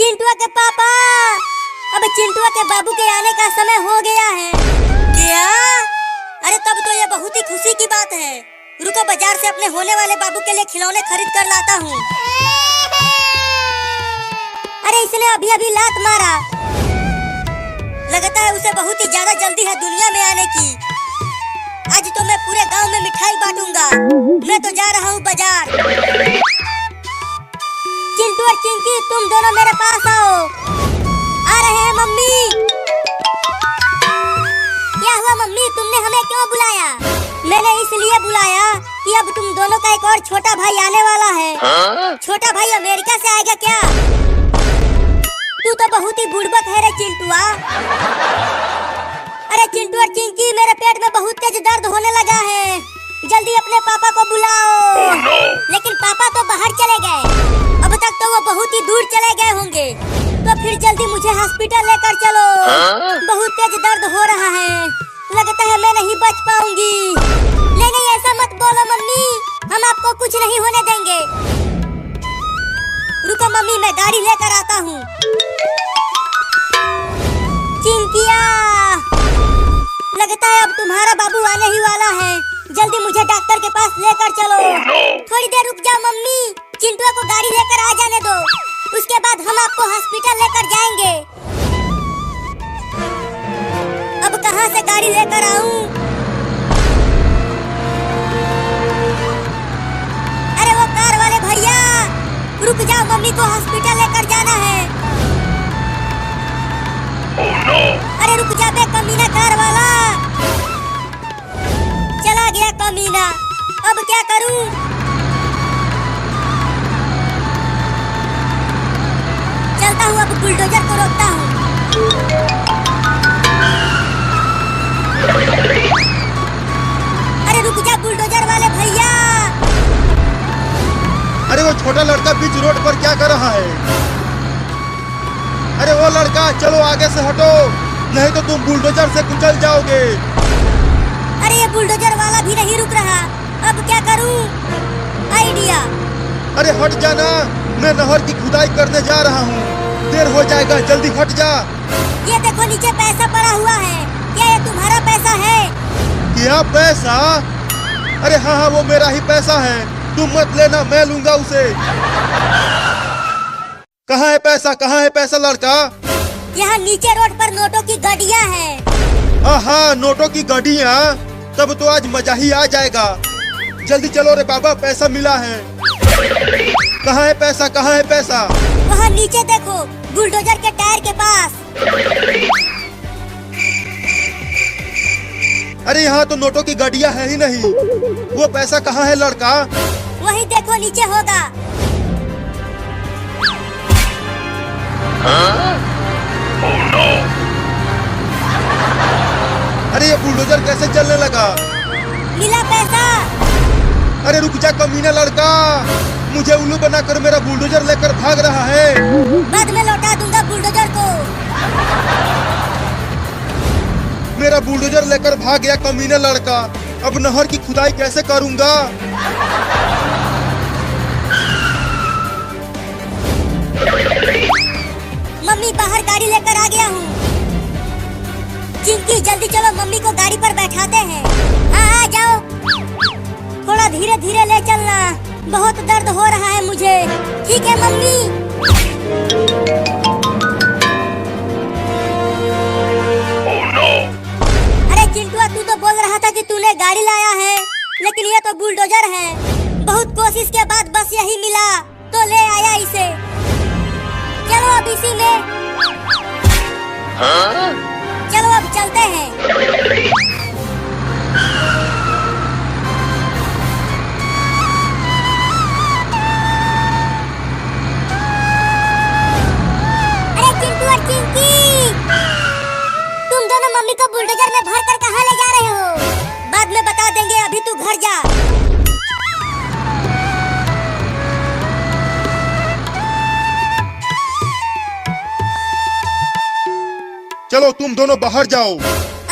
चिंटुआ के पापा, अब चिंटुआ के बाबू के आने का समय हो गया है। क्या? अरे तब तो ये बहुत ही खुशी की बात है। रुको बाजार से अपने होने वाले बाबू के लिए खिलौने खरीद कर लाता हूँ। अरे इसने अभी अभी लात मारा, लगता है उसे बहुत ही ज्यादा जल्दी है दुनिया में आने की। आज तो मैं पूरे गांव में मिठाई बांटूंगा। मैं तो जा रहा हूँ बाजार। चिंटू और चिंकी तुम दोनों मेरे पास आओ। आ रहे हैं मम्मी। क्या हुआ मम्मी, तुमने हमें क्यों बुलाया? मैंने इसलिए बुलाया कि अब तुम दोनों का एक और छोटा भाई आने वाला है। छोटा भाई अमेरिका से आएगा क्या? तू तो बहुत ही बुड़बक है रे चिंटुआ। अरे चिंटू और चिंकी, मेरे पेट में बहुत तेज दर्द होने लगा है, जल्दी अपने पापा को बुलाओ। लेकिन पापा तो बाहर चले गए, अब तक तो वो बहुत ही दूर चले गए होंगे। तो फिर जल्दी मुझे हॉस्पिटल लेकर चलो। बहुत तेज दर्द हो रहा है, लगता है मैं नहीं बच पाऊंगी। नहीं ऐसा मत बोलो मम्मी, हम आपको कुछ नहीं होने देंगे। रुको मम्मी, मैं गाड़ी लेकर आता हूँ। चिंकिया, लगता है अब तुम्हारा बाबू आने ही वाला है, जल्दी मुझे डॉक्टर के पास लेकर चलो। थोड़ी देर रुक जाओ मम्मी, चिंटुआ को गाड़ी लेकर आ जाने दो, उसके बाद हम आपको हॉस्पिटल लेकर जाएंगे। अब कहाँ से गाड़ी लेकर आऊं? अरे वो कार वाले भैया, रुक जाओ, मम्मी को हॉस्पिटल लेकर जाना है। अरे रुक जा बे कमीना कार वाला, चला गया कमीना। अब क्या करूं? चलता हूँ, अब बुलडोजर को रोकता हूँ। अरे रुक जा बुलडोजर वाले भैया। अरे वो छोटा लड़का बीच रोड पर क्या कर रहा है? अरे वो लड़का, चलो आगे से हटो, नहीं तो तुम बुलडोजर से कुचल जाओगे। अरे ये बुलडोजर वाला भी नहीं रुक रहा, अब क्या करूं? आइडिया। अरे हट जाना, मैं नहर की खुदाई करने जा रहा हूँ, देर हो जाएगा, जल्दी हट जा। ये देखो नीचे पैसा पड़ा हुआ है, क्या ये तुम्हारा पैसा है? क्या पैसा? अरे हाँ, वो मेरा ही पैसा है, तुम मत लेना, मैं लूंगा उसे। कहाँ है पैसा, कहाँ है पैसा लड़का? यहाँ नीचे रोड पर नोटों की गड्डियाँ हैं। हाँ, नोटों की गड्डियाँ, तब तो आज मजा ही आ जाएगा। जल्दी चलो रे बाबा, पैसा मिला है। कहाँ है पैसा, कहाँ है पैसा? वहाँ नीचे देखो, बुलडोजर के टायर के पास। अरे यहाँ तो नोटों की गड्डियाँ है ही नहीं, वो पैसा कहाँ है लड़का? वही देखो नीचे होगा। अरे ये बुलडोजर कैसे चलने लगा? मिला पैसा। अरे रुक जा कमीना लड़का, मुझे उल्लू बनाकर मेरा बुलडोजर लेकर भाग रहा है। बाद में लौटा दूंगा बुलडोजर को। मेरा बुलडोजर लेकर भाग गया कमीना लड़का, अब नहर की खुदाई कैसे करूंगा? मम्मी बाहर गाड़ी लेकर आ गया हूँ। चिंकी जल्दी चलो, मम्मी को गाड़ी पर बैठाते हैं। हाँ आ जाओ, थोड़ा धीरे धीरे ले चलना, बहुत दर्द हो रहा है मुझे। ठीक है मम्मी। अरे चिंटुआ, तू तो बोल रहा था कि तूने गाड़ी लाया है, लेकिन ये तो बुलडोजर है। बहुत कोशिश के बाद बस यही मिला तो ले आया इसे। चलो अब इसी में। चलो अब चलते हैं। अरे चिंटू और चिंकी, तुम दोनों मम्मी को बुलडोजर में भर कर कहाँ ले जा रहे हो? बाद में बता देंगे, अभी तू घर जा। चलो तुम दोनों बाहर जाओ।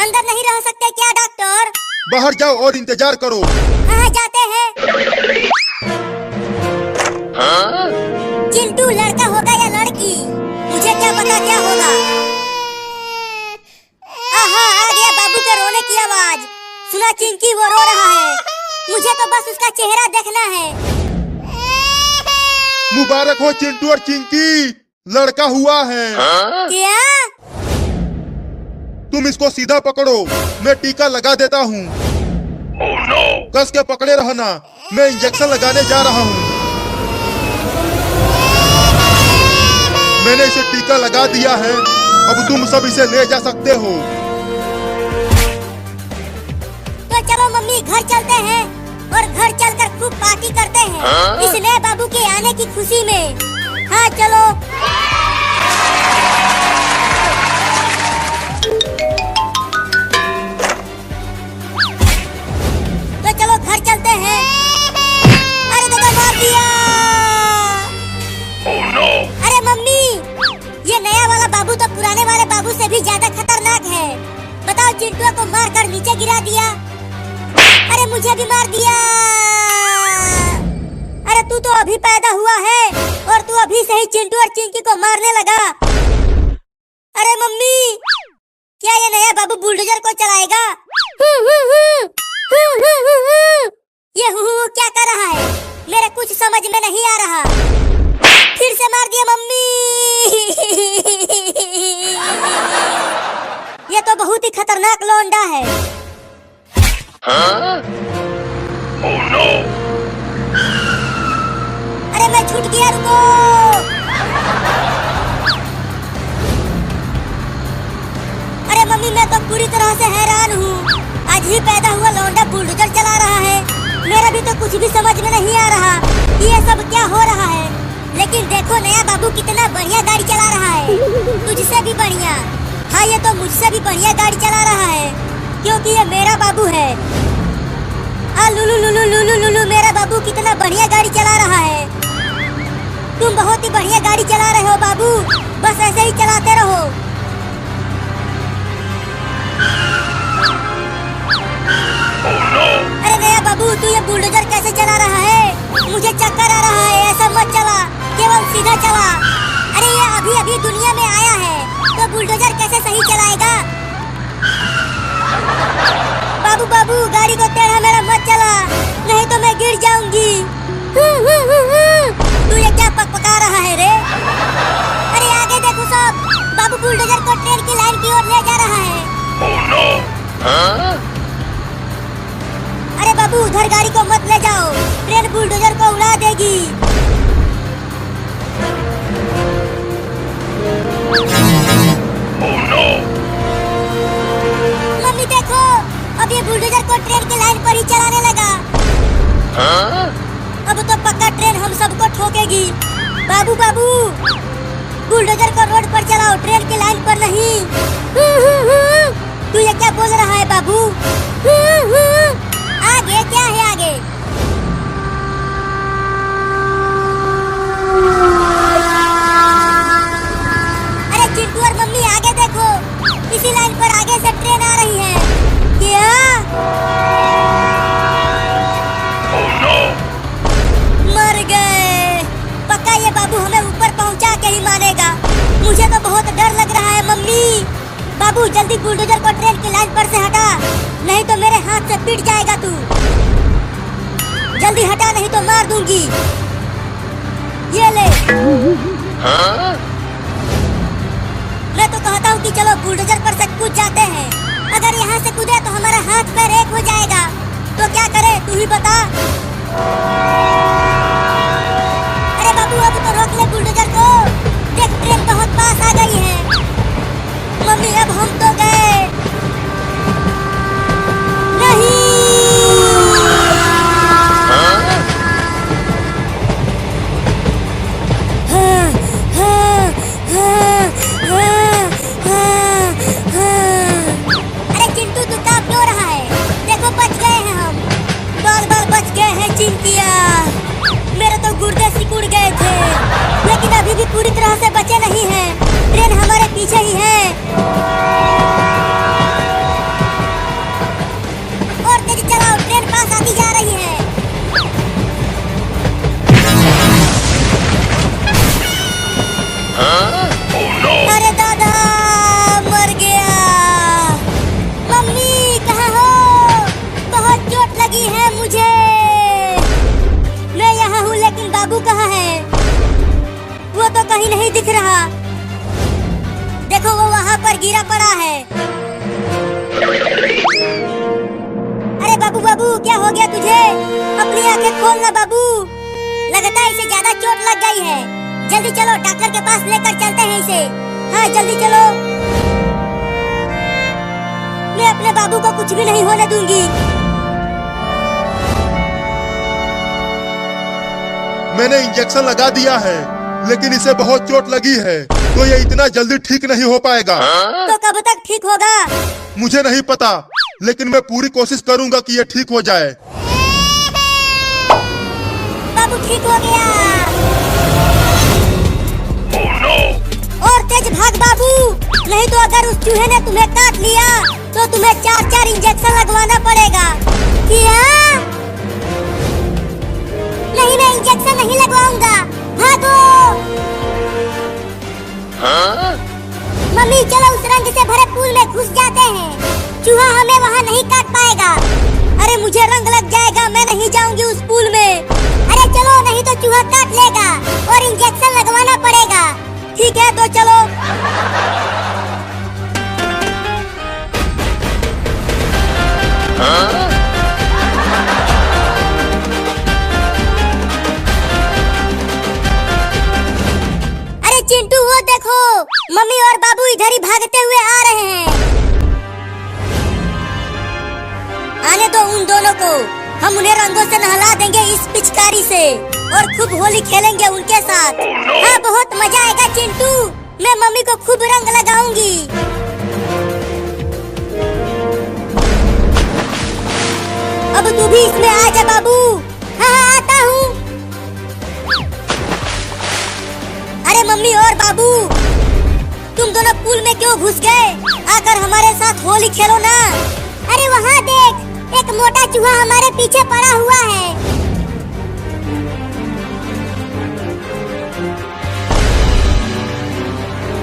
अंदर नहीं रह सकते क्या डॉक्टर? बाहर जाओ और इंतजार करो। हाँ जाते हैं। चिंटू लड़का होगा या लड़की? पता क्या होगा। आहा, आ गया बाबू के रोने की आवाज। सुना चिंकी, वो रो रहा है। मुझे तो बस उसका चेहरा देखना है। मुबारक हो चिंटू और चिंकी, लड़का हुआ है। क्या? तुम इसको सीधा पकड़ो, मैं टीका लगा देता हूँ। कस के पकड़े रहना, मैं इंजेक्शन लगाने जा रहा हूँ। मैंने इसे टीका लगा दिया है, अब तुम सब इसे ले जा सकते हो। तो चलो मम्मी, घर चलते हैं और घर चलकर खूब पार्टी करते हैं इस नए बाबू के आने की खुशी में। हाँ चलो। तो चलो घर चलते हैं। अरे दादा, मार दिया। अरे मम्मी, ये नया वाला बाबू तो पुराने वाले बाबू से भी ज्यादा खतरनाक है। बताओ, चिंटुआ को मार कर नीचे गिरा दिया। अरे मुझे भी मार दिया। अरे तू तो अभी पैदा हुआ है और तू अभी से ही चिंटू और चिंकी को मारने लगा। अरे मम्मी, क्या ये नया बाबू बुलडोजर को चलाएगा? ये क्या कर रहा है? मेरे कुछ समझ में नहीं आ रहा। फिर से मार दिया मम्मी। ये तो बहुत ही खतरनाक लौंडा है। Oh no! अरे मैं छूट गया, रुको। अरे मम्मी, मैं तो पूरी तरह से हैरान हूँ। आज ही पैदा हुआ लौंडा बुलडोजर चला रहा है। मेरा भी तो कुछ भी समझ में नहीं आ रहा कि ये सब क्या हो रहा है। लेकिन देखो, नया बाबू कितना बढ़िया गाड़ी चला रहा है, तुझसे भी बढ़िया। हाँ, ये तो मुझसे भी बढ़िया गाड़ी चला रहा है, क्योंकि ये मेरा बाबू है। लुलु लुलु लुलु लुलु, मेरा बाबू कितना बढ़िया गाड़ी चला रहा है। तुम बहुत ही बढ़िया गाड़ी चला रहे हो बाबू, बस ऐसे ही चलाते रहो। अरे नया बाबू, तू ये बुलडोजर कैसे चला रहा है? मुझे चक्कर आ रहा है। ऐसा मत चला, केवल सीधा चला। अरे ये अभी अभी दुनिया में आया है, तो बुलडोजर कैसे सही चलाएगा? बाबू बाबू, गाड़ी को टेढ़ा मेढ़ा मत चला, नहीं तो मैं गिर जाऊंगी। तू ये क्या पकपका रहा है रे? अरे आगे देखो सब, बाबू बुलडोजर को ट्रेन की लाइन की ओर ले जा रहा है। Oh no! अरे बाबू, उधर गाड़ी को मत ले जाओ, ट्रेन बुलडोजर को उड़ा देगी। Oh no! मम्मी देखो, अब ये बुलडोजर को ट्रेन की लाइन पर ही चलाने लगा। अब तो पक्का ट्रेन हम सबको ठोकेगी। बाबू बाबू, बुलडोजर को रोड पर चलाओ, ट्रेन की लाइन पर नहीं। तू ये क्या बोल रहा है बाबू? आगे क्या है आगे? अरे चिंटू और मम्मी, आगे देखो, इसी लाइन पर आगे से ट्रेन आ रही है। क्या? Oh no! मर गए। पक्का ये बाबू हमें ऊपर पहुंचा के ही मानेगा। मुझे तो बहुत डर लग रहा है मम्मी। बाबू, जल्दी बुलडोजर को ट्रेन की लाइन पर से हटा, नहीं तो मेरे हाथ से पिट जाएगा तू। जल्दी हटा, नहीं तो मार दूंगी। ये ले। मैं तो कहता हूँ कि चलो बुलडोजर पर से कूद जाते हैं। अगर यहाँ से कूदे तो हमारा हाथ पैर एक हो जाएगा। तो क्या करे, तू ही बता। अरे बाबू, अब तो रोक ले बुलडोजर को। देख, ट्रेन बहुत पास आ गई है। मम्मी, अब हम तो गए। नहीं। अरे चिंटू, तू क्या क्यों रहा है? देखो, बच गए हैं हम। बाल बाल बच गए हैं चिंकिया। मेरे तो गुर्दे सिकुड़ गए थे, लेकिन अभी भी पूरी तरह से बचे नहीं हैं। ट्रेन हमारे पीछे ही है। और तेज चलाओ, ट्रेन पास आती जा रही है। Oh no! अरे नहीं दिख रहा। देखो वो वहाँ पर गिरा पड़ा है। अरे बाबू बाबू क्या हो गया तुझे? अपनी आंखें खोल ना बाबू। लगता है इसे ज्यादा चोट लग गई है। जल्दी चलो डॉक्टर के पास लेकर चलते हैं इसे। हाँ जल्दी चलो। मैं अपने बाबू को कुछ भी नहीं होने दूंगी। मैंने इंजेक्शन लगा दिया है, लेकिन इसे बहुत चोट लगी है, तो ये इतना जल्दी ठीक नहीं हो पाएगा। तो कब तक ठीक होगा? मुझे नहीं पता, लेकिन मैं पूरी कोशिश करूंगा कि ये ठीक हो जाए। बाबू ठीक हो गया। Oh no! और तेज भाग बाबू, नहीं तो अगर उस चूहे ने तुम्हें काट लिया तो तुम्हें 4-4 इंजेक्शन लगवाना पड़ेगा। क्या? नहीं मैं इंजेक्शन नहीं लगवाऊंगा। भागो। मम्मी चलो उस रंग से भरे पूल में घुस जाते हैं। चूहा हमें वहाँ नहीं काट पाएगा। अरे मुझे रंग लग जाएगा, मैं नहीं जाऊंगी उस पूल में। अरे चलो नहीं तो चूहा काट लेगा और इंजेक्शन लगवाना पड़ेगा। ठीक है तो चलो। अरे चिंटू वो देखो, मम्मी और बाबू इधर ही भागते हुए आ रहे हैं। आने दो उन दोनों को, हम उन्हें रंगों से नहला देंगे इस पिचकारी से और खूब होली खेलेंगे उनके साथ। हाँ बहुत मजा आएगा चिंटू, मैं मम्मी को खूब रंग लगाऊंगी। अब तू भी इसमें आ जा बाबू। हाँ हाँ आता हूँ। अरे मम्मी और बाबू तुम दोनों पूल में क्यों घुस गए? आकर हमारे साथ होली खेलो ना। अरे वहाँ देख, एक मोटा चूहा हमारे पीछे पड़ा हुआ है।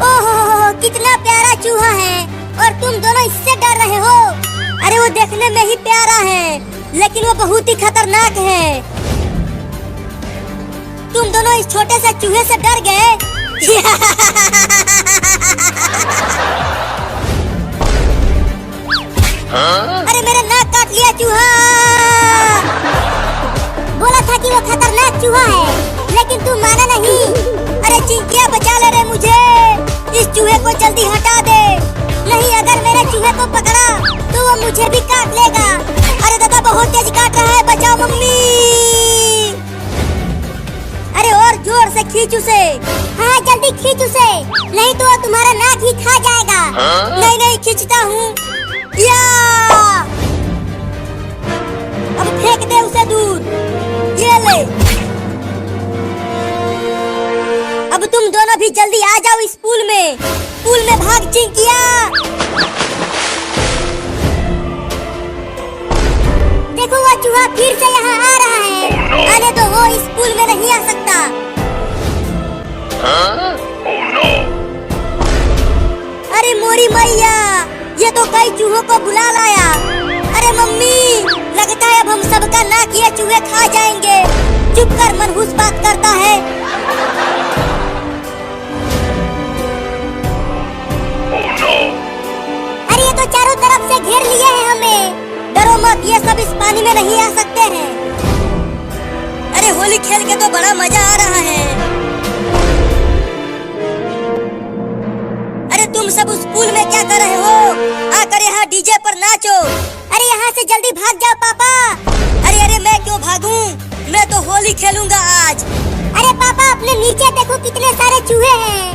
ओहो कितना प्यारा चूहा है और तुम दोनों इससे डर रहे हो। अरे वो देखने में ही प्यारा है, लेकिन वो बहुत ही खतरनाक है। तुम दोनों इस छोटे से चूहे से डर गए। अरे मेरा नाक काट लिया चूहा। बोला था कि वो खतरनाक चूहा है, लेकिन तू माना नहीं। अरे चिंकिया बचा ले रे मुझे, इस चूहे को जल्दी हटा दे, नहीं अगर मेरे चूहे को पकड़ा तो वो मुझे भी काट लेगा। अरे दादा बहुत तेज काट रहा है, बचाओ मम्मी। अरे और जोर से खींच उसे। हाँ जल्दी खींच उसे, नहीं तो वो तुम्हारा नाक ही खा जाएगा। नहीं नहीं खींचता हूँ। या अब फेंक दे उसे दूर। ये ले। अब तुम दोनों भी जल्दी आ जाओ इस पूल में। पूल में भाग चिंकिया। देखो वो चूहा फिर से यहाँ आ रहा है। आने तो वो इस पूल में नहीं आ सकता। Oh no! अरे मोरी मैया, ये तो कई चूहों को बुला लाया। अरे मम्मी लगता है अब हम सबका नाक ये चूहे खा जाएंगे। चुप कर, मनहूस बात करता है। Oh no! अरे ये तो चारों तरफ से घेर लिए हैं हमें। डरो मत, ये सब इस पानी में नहीं आ सकते हैं। अरे होली खेल के तो बड़ा मजा आ रहा है। अरे तुम सब उस पूल में क्या कर रहे हो? आकर यहाँ डीजे पर नाचो। अरे यहाँ से जल्दी भाग जाओ पापा। अरे अरे मैं क्यों भागूं? मैं तो होली खेलूंगा आज। अरे पापा अपने नीचे देखो कितने सारे चूहे हैं।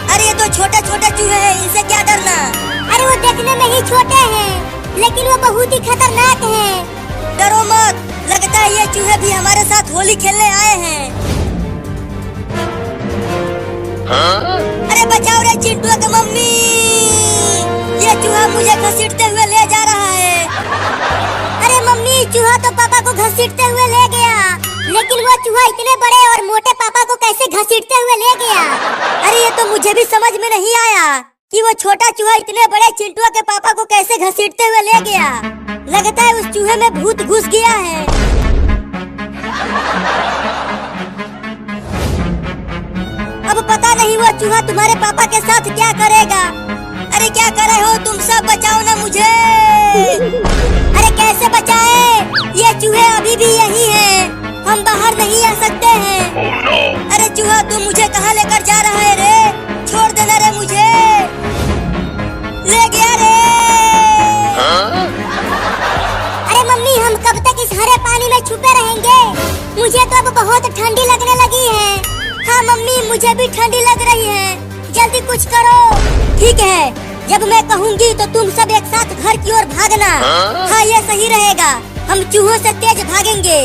अरे ये तो छोटे छोटे चूहे हैं, इनसे क्या डरना। अरे वो देखने में ही छोटे हैं, लेकिन वो बहुत ही खतरनाक हैं। डरो मत, लगता है ये चूहे भी हमारे साथ होली खेलने आए हैं। अरे बचाओ रे चिंटू के मम्मी, ये चूहा मुझे घसीटते हुए ले जा रहा है। अरे मम्मी चूहा तो पापा को घसीटते हुए ले गया, लेकिन वो चूहा इतने बड़े और मोटे पापा को कैसे घसीटते हुए ले गया? अरे ये तो मुझे भी समझ में नहीं आया कि वो छोटा चूहा इतने बड़े चिंटू के पापा को कैसे घसीटते हुए ले गया। लगता है उस चूहे में भूत घुस गया है। नहीं वो चूहा तुम्हारे पापा के साथ क्या करेगा। अरे क्या करे हो तुम सब, बचाओ ना मुझे। अरे कैसे बचाए, ये चूहे अभी भी यही हैं, हम बाहर नहीं आ सकते हैं। Oh no! अरे चूहा तू मुझे कहाँ लेकर जा रहा है रे, छोड़ देना रे मुझे, ले गया रे। अरे मम्मी हम कब तक इस हरे पानी में छुपे रहेंगे, मुझे तो अब बहुत ठंडी लगने लगी है। हाँ मम्मी मुझे भी ठंडी लग रही है, जल्दी कुछ करो। ठीक है, जब मैं कहूँगी तो तुम सब एक साथ घर की ओर भागना। हाँ ये सही रहेगा, हम चूहों से तेज भागेंगे।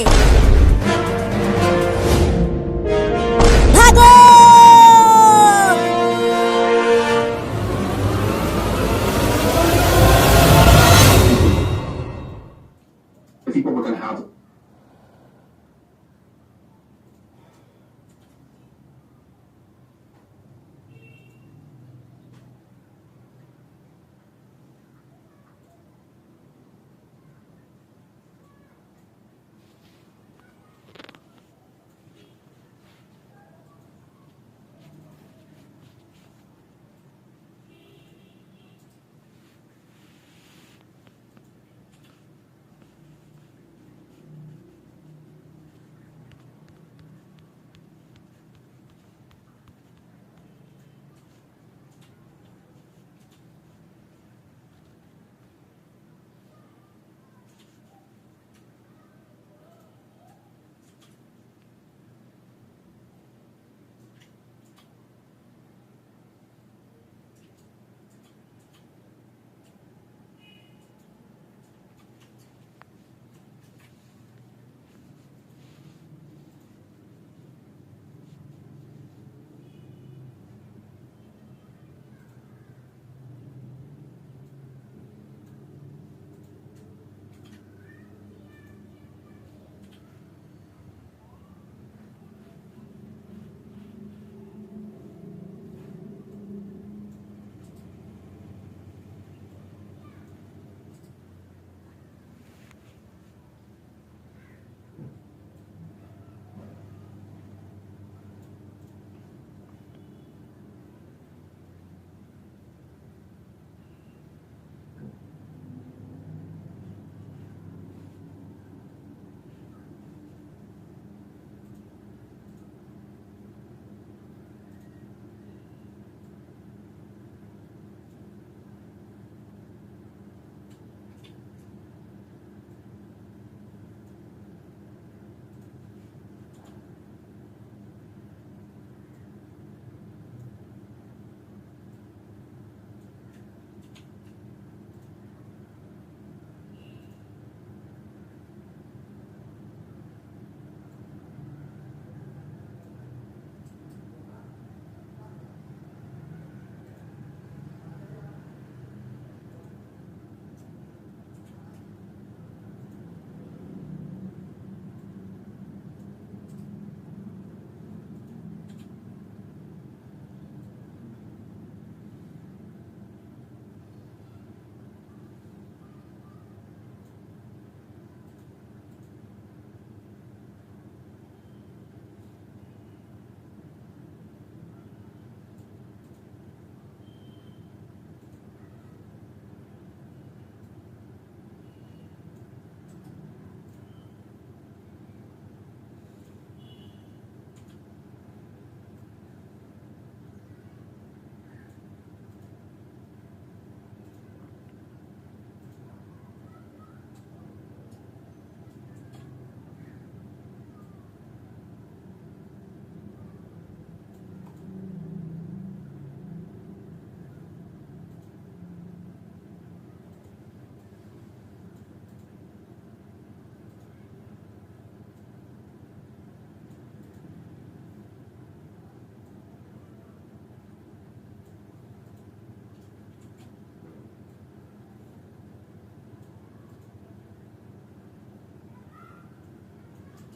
भागो! I think what we're going to have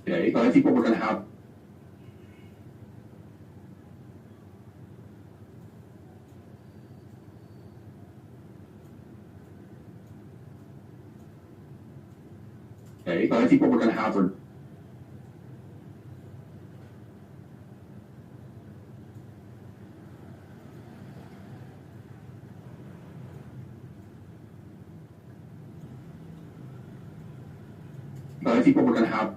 Okay, but I think what we're going to have Okay, but I think what we're going to have are but I think what we're gonna have